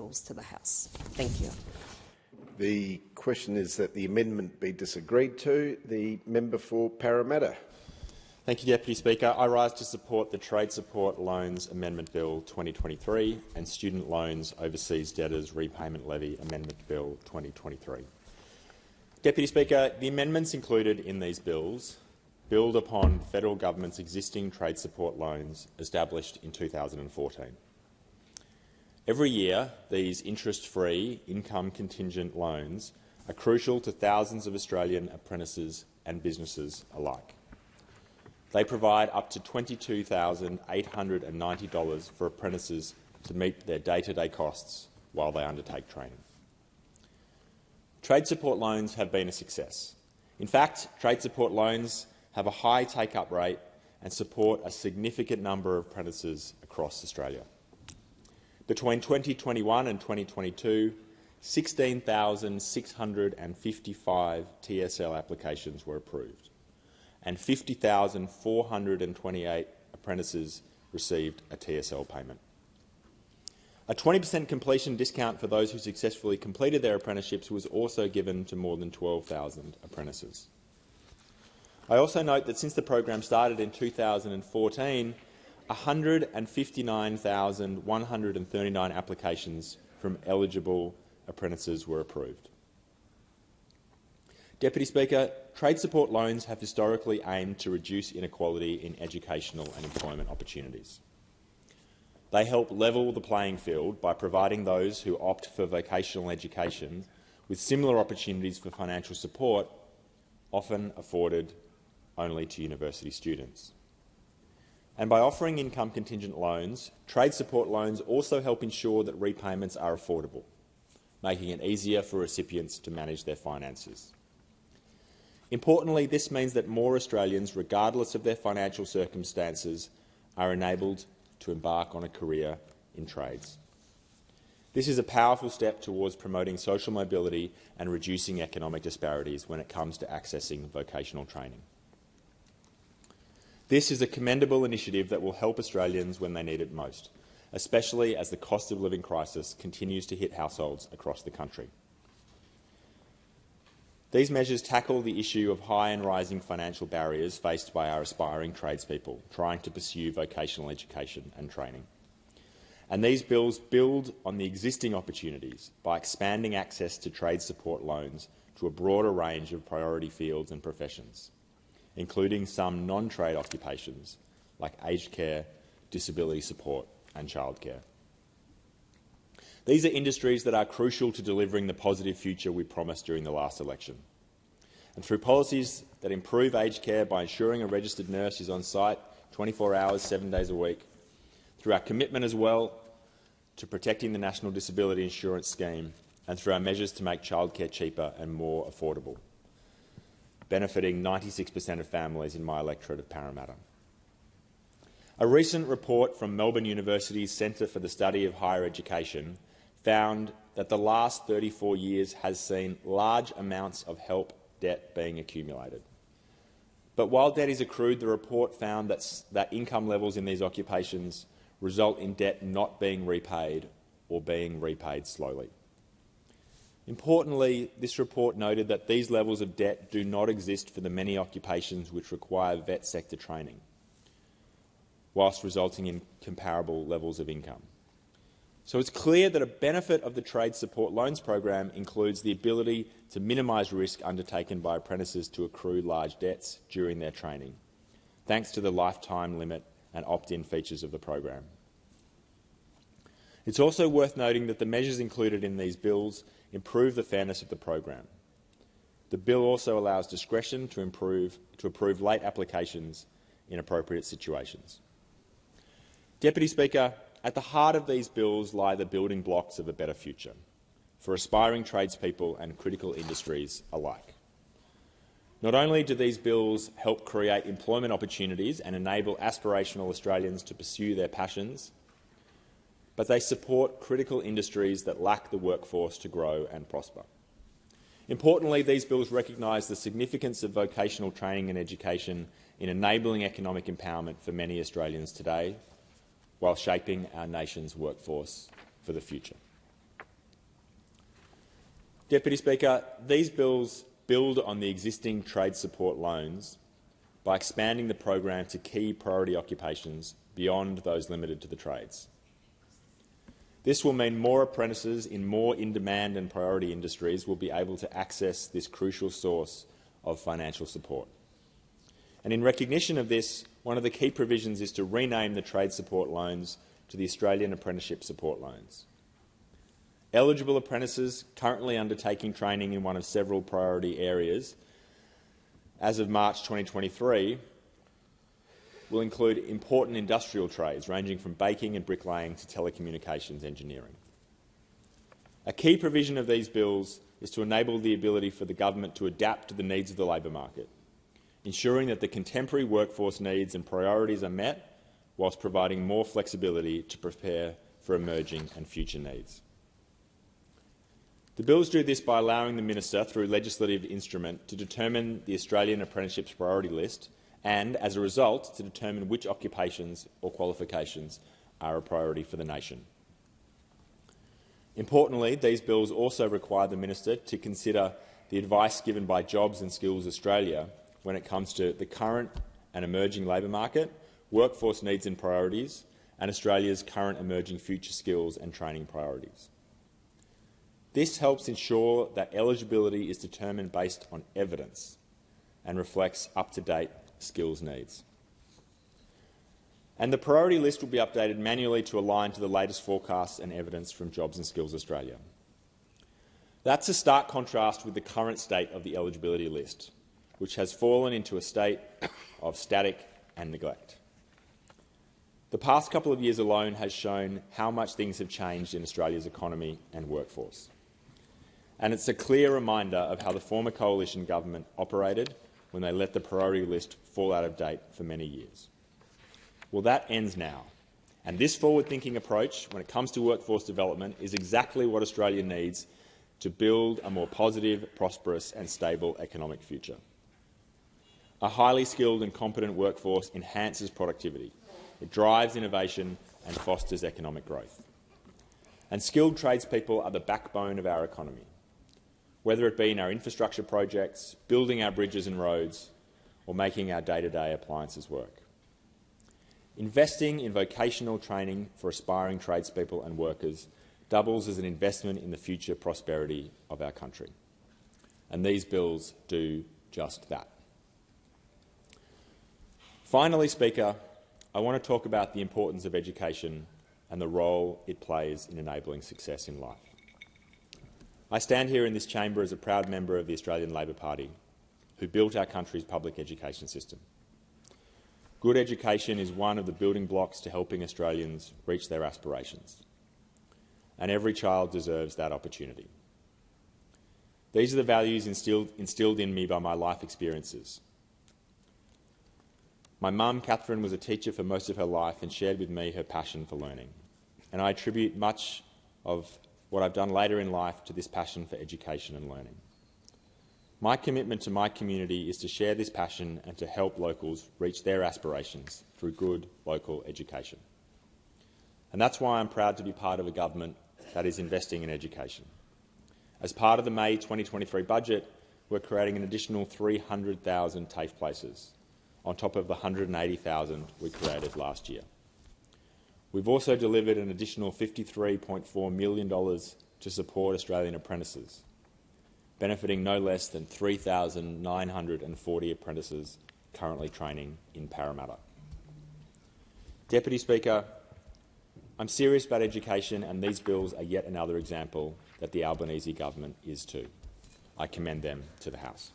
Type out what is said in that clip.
bills to the House. Thank you. The question is that the amendment be disagreed to. The member for Parramatta. Thank you, Deputy Speaker. I rise to support the Trade Support Loans Amendment Bill 2023 and Student Loans Overseas Debtors Repayment Levy Amendment Bill 2023. Deputy Speaker, the amendments included in these bills build upon the federal government's existing trade support loans established in 2014. Every year, these interest-free, income-contingent loans are crucial to thousands of Australian apprentices and businesses alike. They provide up to $22,890 for apprentices to meet their day-to-day costs while they undertake training. Trade support loans have been a success. In fact, trade support loans have a high take-up rate and support a significant number of apprentices across Australia. Between 2021 and 2022, 16,655 TSL applications were approved, and 50,428 apprentices received a TSL payment. A 20% completion discount for those who successfully completed their apprenticeships was also given to more than 12,000 apprentices. I also note that since the program started in 2014, 159,139 applications from eligible apprentices were approved. Deputy Speaker, trade support loans have historically aimed to reduce inequality in educational and employment opportunities. They help level the playing field by providing those who opt for vocational education with similar opportunities for financial support, often afforded only to university students. And by offering income-contingent loans, trade support loans also help ensure that repayments are affordable, making it easier for recipients to manage their finances. Importantly, this means that more Australians, regardless of their financial circumstances, are enabled to embark on a career in trades. This is a powerful step towards promoting social mobility and reducing economic disparities when it comes to accessing vocational training. This is a commendable initiative that will help Australians when they need it most, especially as the cost of living crisis continues to hit households across the country. These measures tackle the issue of high and rising financial barriers faced by our aspiring tradespeople trying to pursue vocational education and training. And these bills build on the existing opportunities by expanding access to trade support loans to a broader range of priority fields and professions, including some non-trade occupations like aged care, disability support and childcare. These are industries that are crucial to delivering the positive future we promised during the last election. And through policies that improve aged care by ensuring a registered nurse is on site 24 hours, 7 days a week, through our commitment as well to protecting the National Disability Insurance Scheme, and through our measures to make childcare cheaper and more affordable, benefiting 96% of families in my electorate of Parramatta. A recent report from Melbourne University's Centre for the Study of Higher Education found that the last 34 years has seen large amounts of help debt being accumulated. But while debt is accrued, the report found that income levels in these occupations result in debt not being repaid or being repaid slowly. Importantly, this report noted that these levels of debt do not exist for the many occupations which require vet sector training, whilst resulting in comparable levels of income. So it's clear that a benefit of the Trade Support Loans program includes the ability to minimise risk undertaken by apprentices to accrue large debts during their training, thanks to the lifetime limit and opt-in features of the program. It's also worth noting that the measures included in these bills improve the fairness of the program. The bill also allows discretion to approve late applications in appropriate situations. Deputy Speaker, at the heart of these bills lie the building blocks of a better future for aspiring tradespeople and critical industries alike. Not only do these bills help create employment opportunities and enable aspirational Australians to pursue their passions, but they support critical industries that lack the workforce to grow and prosper. Importantly, these bills recognise the significance of vocational training and education in enabling economic empowerment for many Australians today, while shaping our nation's workforce for the future. Deputy Speaker, these bills build on the existing trade support loans by expanding the program to key priority occupations beyond those limited to the trades. This will mean more apprentices in more in-demand and priority industries will be able to access this crucial source of financial support. And in recognition of this, one of the key provisions is to rename the trade support loans to the Australian Apprenticeship Support Loans. Eligible apprentices currently undertaking training in one of several priority areas as of March 2023 will include important industrial trades ranging from baking and bricklaying to telecommunications engineering. A key provision of these bills is to enable the ability for the government to adapt to the needs of the labour market, ensuring that the contemporary workforce needs and priorities are met whilst providing more flexibility to prepare for emerging and future needs. The bills do this by allowing the Minister, through legislative instrument, to determine the Australian Apprenticeships Priority List and, as a result, to determine which occupations or qualifications are a priority for the nation. Importantly, these bills also require the Minister to consider the advice given by Jobs and Skills Australia when it comes to the current and emerging labour market, workforce needs and priorities, and Australia's current emerging future skills and training priorities. This helps ensure that eligibility is determined based on evidence and reflects up-to-date skills needs. And the priority list will be updated manually to align to the latest forecasts and evidence from Jobs and Skills Australia. That's a stark contrast with the current state of the eligibility list, which has fallen into a state of static and neglect. The past couple of years alone has shown how much things have changed in Australia's economy and workforce. And it's a clear reminder of how the former coalition government operated when they let the priority list fall out of date for many years. Well, that ends now. And this forward-thinking approach, when it comes to workforce development, is exactly what Australia needs to build a more positive, prosperous and stable economic future. A highly skilled and competent workforce enhances productivity. It drives innovation and fosters economic growth. And skilled tradespeople are the backbone of our economy, whether it be in our infrastructure projects, building our bridges and roads, or making our day-to-day appliances work. Investing in vocational training for aspiring tradespeople and workers doubles as an investment in the future prosperity of our country. And these bills do just that. Finally, Speaker, I want to talk about the importance of education and the role it plays in enabling success in life. I stand here in this chamber as a proud member of the Australian Labor Party, who built our country's public education system. Good education is one of the building blocks to helping Australians reach their aspirations, and every child deserves that opportunity. These are the values instilled in me by my life experiences. My mum, Catherine, was a teacher for most of her life and shared with me her passion for learning, and I attribute much of what I've done later in life to this passion for education and learning. My commitment to my community is to share this passion and to help locals reach their aspirations through good local education. And that's why I'm proud to be part of a government that is investing in education. As part of the May 2023 budget, we're creating an additional 300,000 TAFE places, on top of the 180,000 we created last year. We've also delivered an additional $53.4 million to support Australian apprentices, benefiting no less than 3,940 apprentices currently training in Parramatta. Deputy Speaker, I'm serious about education, and these bills are yet another example that the Albanese government is too. I commend them to the House.